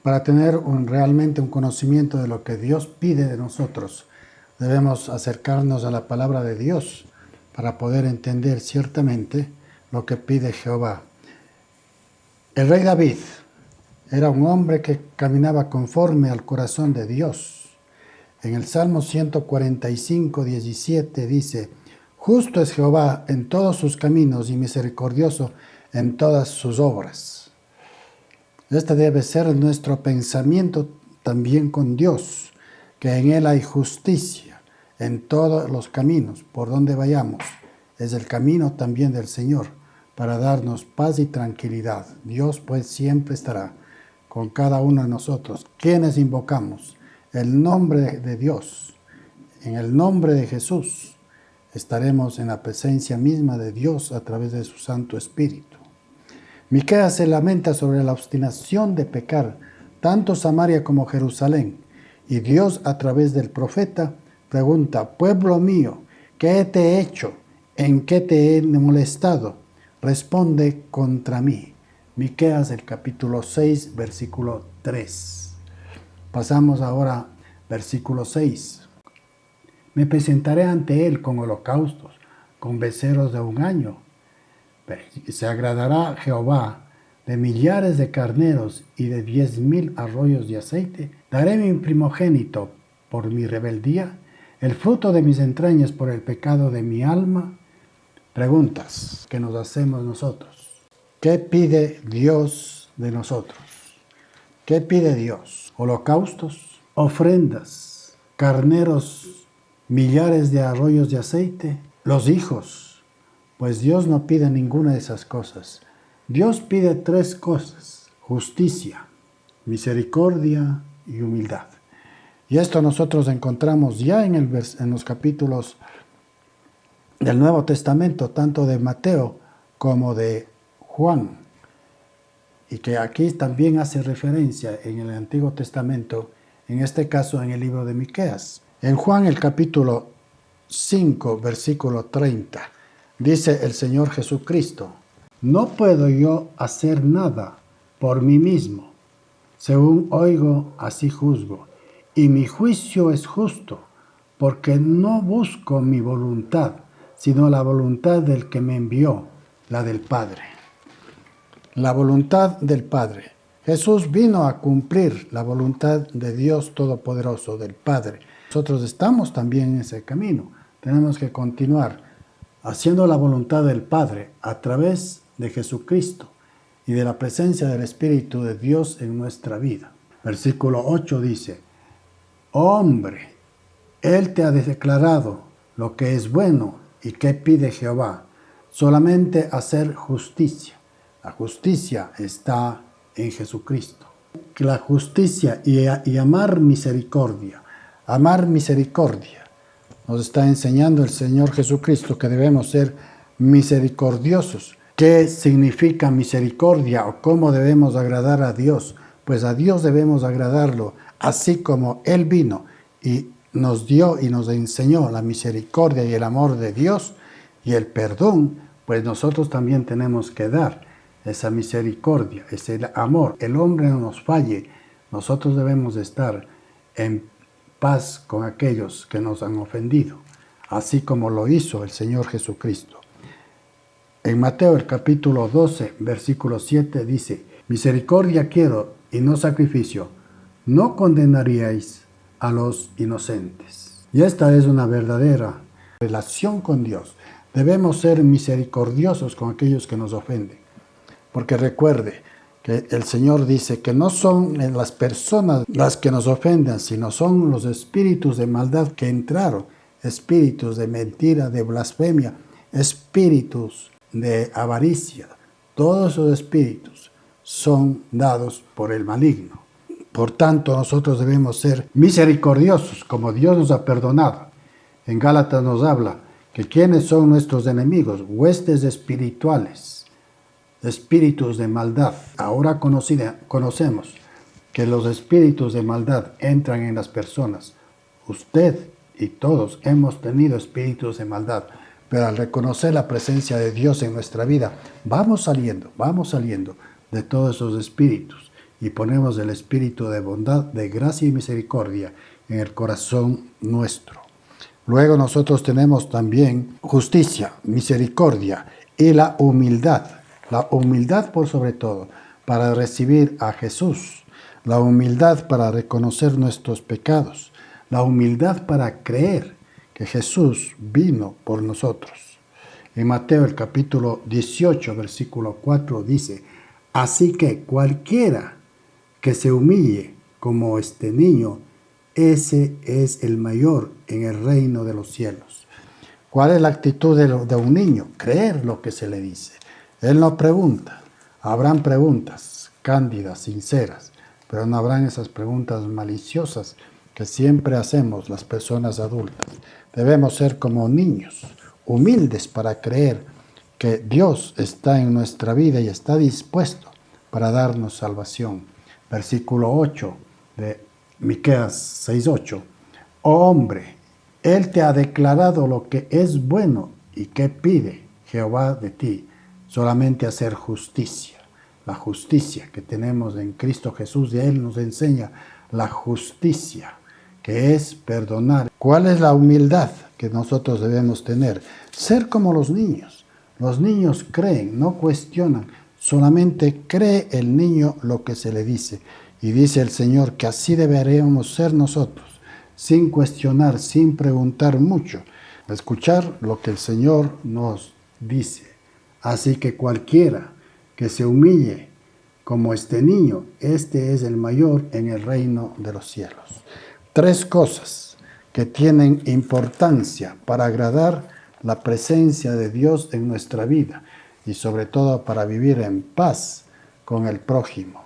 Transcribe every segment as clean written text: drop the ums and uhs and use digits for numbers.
Para tener realmente un conocimiento de lo que Dios pide de nosotros, debemos acercarnos a la palabra de Dios para poder entender ciertamente lo que pide Jehová. El rey David era un hombre que caminaba conforme al corazón de Dios. En el Salmo 145, 17 dice: justo es Jehová en todos sus caminos y misericordioso en todas sus obras. Este debe ser nuestro pensamiento también con Dios, que en Él hay justicia en todos los caminos, por donde vayamos. Es el camino también del Señor, para darnos paz y tranquilidad. Dios pues siempre estará con cada uno de nosotros, quienes invocamos el nombre de Dios. En el nombre de Jesús estaremos en la presencia misma de Dios a través de su Santo Espíritu. Miqueas se lamenta sobre la obstinación de pecar, tanto Samaria como Jerusalén. Y Dios, a través del profeta, pregunta: pueblo mío, ¿qué te he hecho? ¿En qué te he molestado? Responde contra mí. Miqueas, el capítulo 6, versículo 3. Pasamos ahora, versículo 6. Me presentaré ante él con holocaustos, con becerros de un año. Se agradará Jehová de millares de carneros y de 10,000 arroyos de aceite. Daré mi primogénito por mi rebeldía, el fruto de mis entrañas por el pecado de mi alma. Preguntas que nos hacemos nosotros. ¿Qué pide Dios de nosotros? ¿Qué pide Dios? ¿Holocaustos? ¿Ofrendas? ¿Carneros? ¿Millares de arroyos de aceite? ¿Los hijos? Pues Dios no pide ninguna de esas cosas. Dios pide 3 cosas: justicia, misericordia y humildad. Y esto nosotros encontramos ya en los capítulos del Nuevo Testamento, tanto de Mateo como de Juan. Y que aquí también hace referencia en el Antiguo Testamento, en este caso en el libro de Miqueas. En Juan el capítulo 5, versículo 30. Dice el Señor Jesucristo: no puedo yo hacer nada por mí mismo. Según oigo, así juzgo. Y mi juicio es justo, porque no busco mi voluntad, sino la voluntad del que me envió, la del Padre. La voluntad del Padre. Jesús vino a cumplir la voluntad de Dios Todopoderoso, del Padre. Nosotros estamos también en ese camino. Tenemos que continuar haciendo la voluntad del Padre a través de Jesucristo y de la presencia del Espíritu de Dios en nuestra vida. Versículo 8 dice: hombre, Él te ha declarado lo que es bueno y qué pide Jehová, solamente hacer justicia. La justicia está en Jesucristo. La justicia y amar misericordia. Amar misericordia. Nos está enseñando el Señor Jesucristo que debemos ser misericordiosos. ¿Qué significa misericordia o cómo debemos agradar a Dios? Pues a Dios debemos agradarlo, así como Él vino y nos dio y nos enseñó la misericordia y el amor de Dios y el perdón, pues nosotros también tenemos que dar esa misericordia, ese amor. El hombre no nos falle, nosotros debemos estar en paz con aquellos que nos han ofendido, así como lo hizo el Señor Jesucristo. En Mateo el capítulo 12, versículo 7 dice: misericordia quiero y no sacrificio, no condenaríais a los inocentes. Y esta es una verdadera relación con Dios. Debemos ser misericordiosos con aquellos que nos ofenden, porque recuerde que el Señor dice que no son las personas las que nos ofenden, sino son los espíritus de maldad que entraron, espíritus de mentira, de blasfemia, espíritus de avaricia. Todos esos espíritus son dados por el maligno. Por tanto, nosotros debemos ser misericordiosos como Dios nos ha perdonado. En Gálatas nos habla que quiénes son nuestros enemigos, huestes espirituales, espíritus de maldad. Ahora conocemos que los espíritus de maldad entran en las personas. Usted y todos hemos tenido espíritus de maldad, pero al reconocer la presencia de Dios en nuestra vida, vamos saliendo de todos esos espíritus y ponemos el espíritu de bondad, de gracia y misericordia en el corazón nuestro. Luego nosotros tenemos también justicia, misericordia y la humildad. La humildad por sobre todo, para recibir a Jesús. La humildad para reconocer nuestros pecados. La humildad para creer que Jesús vino por nosotros. En Mateo el capítulo 18, versículo 4 dice: así que cualquiera que se humille como este niño, ese es el mayor en el reino de los cielos. ¿Cuál es la actitud de un niño? Creer lo que se le dice. Él no pregunta. Habrán preguntas cándidas, sinceras, pero no habrán esas preguntas maliciosas que siempre hacemos las personas adultas. Debemos ser como niños, humildes para creer que Dios está en nuestra vida y está dispuesto para darnos salvación. Versículo 8 de Miqueas 6:8. Oh hombre, Él te ha declarado lo que es bueno y que pide Jehová de ti, solamente hacer justicia. La justicia que tenemos en Cristo Jesús, y Él nos enseña la justicia, que es perdonar. ¿Cuál es la humildad que nosotros debemos tener? Ser como los niños. Los niños creen, no cuestionan, solamente cree el niño lo que se le dice. Y dice el Señor que así deberíamos ser nosotros, sin cuestionar, sin preguntar mucho, escuchar lo que el Señor nos dice. Así que cualquiera que se humille como este niño, este es el mayor en el reino de los cielos. 3 cosas que tienen importancia para agradar la presencia de Dios en nuestra vida y sobre todo para vivir en paz con el prójimo.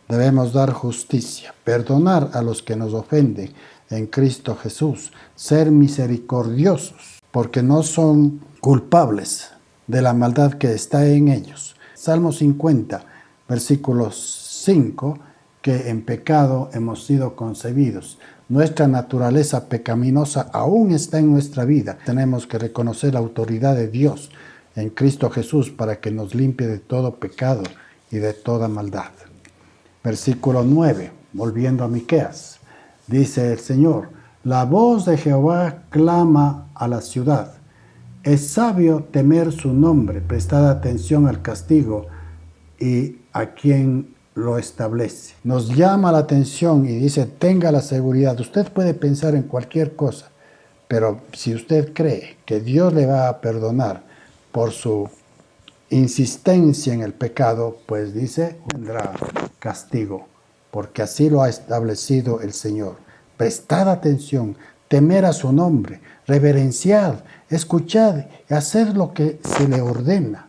Debemos dar justicia, perdonar a los que nos ofenden en Cristo Jesús, ser misericordiosos, porque no son culpables de la maldad que está en ellos. Salmo 50, versículo 5, que en pecado hemos sido concebidos. Nuestra naturaleza pecaminosa aún está en nuestra vida. Tenemos que reconocer la autoridad de Dios en Cristo Jesús para que nos limpie de todo pecado y de toda maldad. Versículo 9, volviendo a Miqueas, dice el Señor: la voz de Jehová clama a la ciudad. Es sabio temer su nombre, prestad atención al castigo y a quien lo establece. Nos llama la atención y dice: tenga la seguridad. Usted puede pensar en cualquier cosa, pero si usted cree que Dios le va a perdonar por su insistencia en el pecado, pues dice, tendrá castigo, porque así lo ha establecido el Señor. Prestad atención, temer a su nombre, reverenciad, escuchad y hacer lo que se le ordena.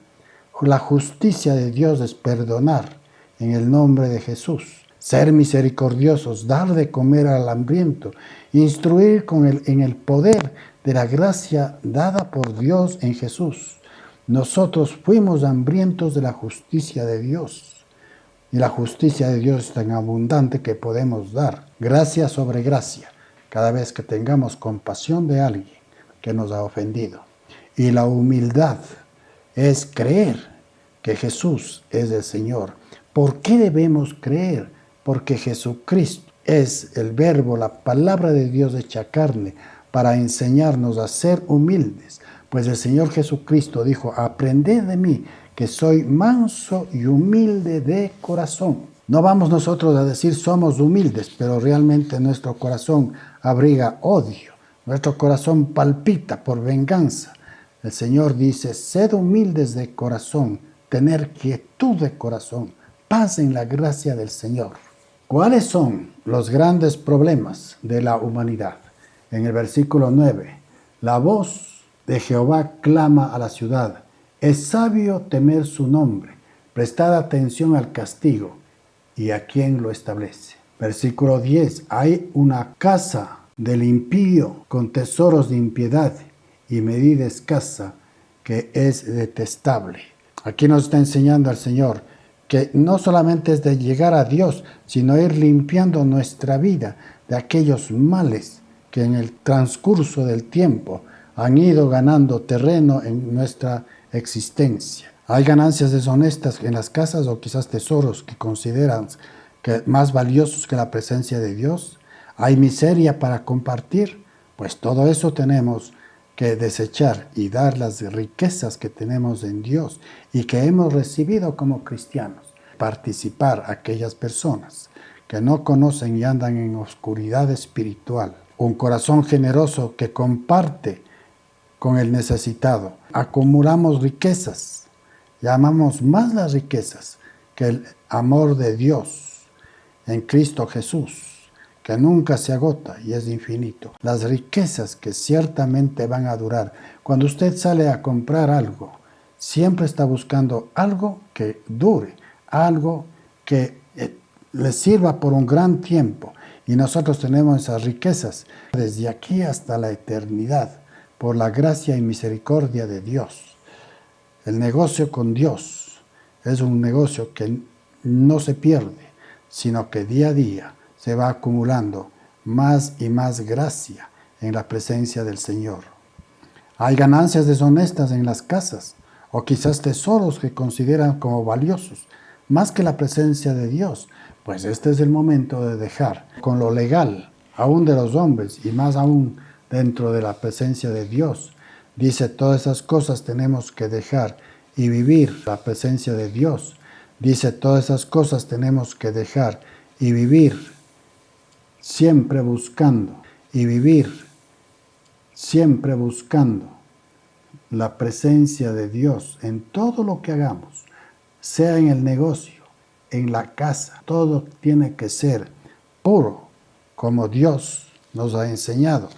La justicia de Dios es perdonar en el nombre de Jesús, ser misericordiosos, dar de comer al hambriento, instruir en el poder de la gracia dada por Dios en Jesús. Nosotros fuimos hambrientos de la justicia de Dios, y la justicia de Dios es tan abundante que podemos dar gracia sobre gracia cada vez que tengamos compasión de alguien que nos ha ofendido. Y la humildad es creer que Jesús es el Señor. ¿Por qué debemos creer? Porque Jesucristo es el verbo, la palabra de Dios hecha carne, para enseñarnos a ser humildes. Pues el Señor Jesucristo dijo: aprended de mí, que soy manso y humilde de corazón. No vamos nosotros a decir somos humildes, pero realmente nuestro corazón abriga odio. Nuestro corazón palpita por venganza. El Señor dice: sed humildes de corazón, tener quietud de corazón, paz en la gracia del Señor. ¿Cuáles son los grandes problemas de la humanidad? En el versículo 9, la voz de Jehová clama a la ciudad. Es sabio temer su nombre, prestad atención al castigo y a quien lo establece. Versículo 10, hay una casa del impío con tesoros de impiedad y medida escasa que es detestable. Aquí nos está enseñando el Señor que no solamente es de llegar a Dios, sino ir limpiando nuestra vida de aquellos males que en el transcurso del tiempo han ido ganando terreno en nuestra existencia. Hay ganancias deshonestas en las casas o quizás tesoros que consideran más valiosos que la presencia de Dios? ¿Hay miseria para compartir? Pues todo eso tenemos que desechar y dar las riquezas que tenemos en Dios y que hemos recibido como cristianos. Participar a aquellas personas que no conocen y andan en oscuridad espiritual. Un corazón generoso que comparte con el necesitado. Acumulamos riquezas. Llamamos más las riquezas que el amor de Dios en Cristo Jesús, que nunca se agota y es infinito. Las riquezas que ciertamente van a durar. Cuando usted sale a comprar algo, siempre está buscando algo que dure, algo que le sirva por un gran tiempo. Y nosotros tenemos esas riquezas desde aquí hasta la eternidad, por la gracia y misericordia de Dios. El negocio con Dios es un negocio que no se pierde, sino que día a día se va acumulando más y más gracia en la presencia del Señor. Hay ganancias deshonestas en las casas, o quizás tesoros que consideran como valiosos, más que la presencia de Dios. Pues este es el momento de dejar con lo legal, aún de los hombres, y más aún dentro de la presencia de Dios. Dice, todas esas cosas tenemos que dejar y vivir la presencia de Dios. Dice, todas esas cosas tenemos que dejar y vivir siempre buscando y vivir siempre buscando la presencia de Dios en todo lo que hagamos, sea en el negocio, en la casa. Todo tiene que ser puro, como Dios nos ha enseñado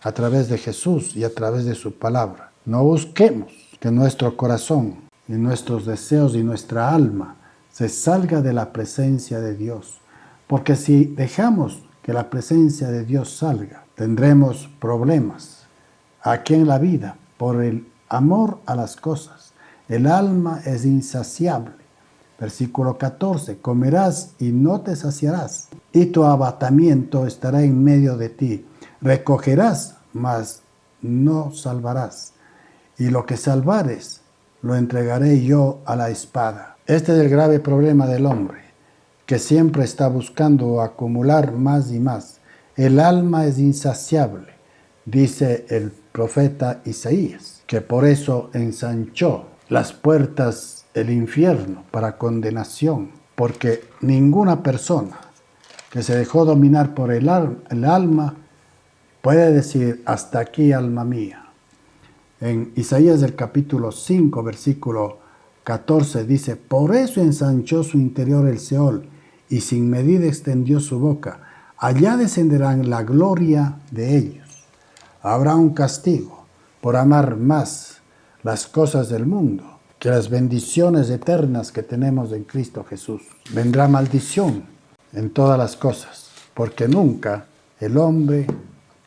a través de Jesús y a través de su palabra. No busquemos que nuestro corazón y nuestros deseos y nuestra alma se salga de la presencia de Dios, porque si dejamos que la presencia de Dios salga, tendremos problemas aquí en la vida por el amor a las cosas. El alma es insaciable. Versículo 14, comerás y no te saciarás, y tu abatamiento estará en medio de ti. Recogerás, mas no salvarás, y lo que salvares lo entregaré yo a la espada. Este es el grave problema del hombre, que siempre está buscando acumular más y más. El alma es insaciable, dice el profeta Isaías, que por eso ensanchó las puertas del infierno para condenación, porque ninguna persona que se dejó dominar por el alma puede decir, hasta aquí, alma mía. En Isaías del capítulo 5, versículo 14 dice, por eso ensanchó su interior el Seol, y sin medida extendió su boca. Allá descenderán la gloria de ellos. Habrá un castigo por amar más las cosas del mundo que las bendiciones eternas que tenemos en Cristo Jesús. Vendrá maldición en todas las cosas, porque nunca el hombre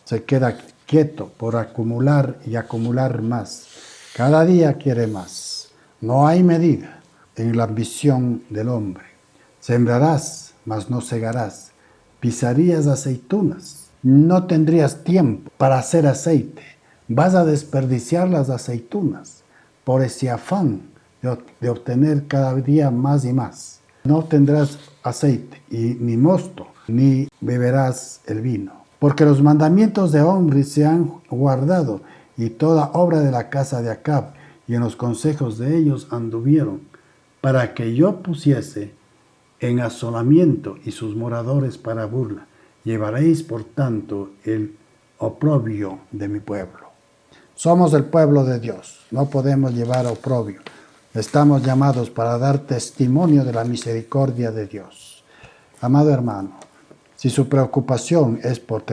se queda quieto por acumular y acumular más. Cada día quiere más. No hay medida en la ambición del hombre. Sembrarás, mas no segarás. Pisarías aceitunas. No tendrías tiempo para hacer aceite. Vas a desperdiciar las aceitunas por ese afán de obtener cada día más y más. No tendrás aceite y ni mosto, ni beberás el vino. Porque los mandamientos de Omri se han guardado, y toda obra de la casa de Acab, y en los consejos de ellos anduvieron, para que yo pusiese en asolamiento y sus moradores para burla. Llevaréis, por tanto, el oprobio de mi pueblo. Somos el pueblo de Dios, no podemos llevar oprobio. Estamos llamados para dar testimonio de la misericordia de Dios. Amado hermano, si su preocupación es por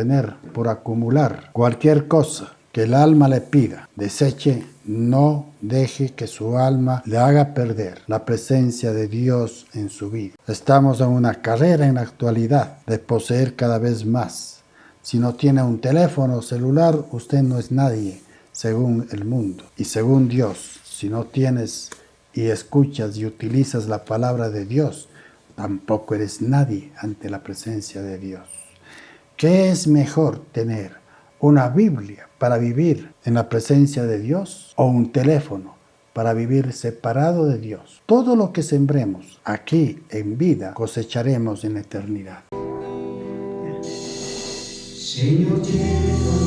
acumular cualquier cosa que el alma le pida, deseche, no deje que su alma le haga perder la presencia de Dios en su vida. Estamos en una carrera en la actualidad de poseer cada vez más. Si no tiene un teléfono celular, usted no es nadie según el mundo. Y según Dios, si no tienes y escuchas y utilizas la palabra de Dios, tampoco eres nadie ante la presencia de Dios. ¿Qué es mejor tener? ¿Una Biblia para vivir en la presencia de Dios o un teléfono para vivir separado de Dios. Todo lo que sembremos aquí en vida cosecharemos en eternidad. Señor, llévanos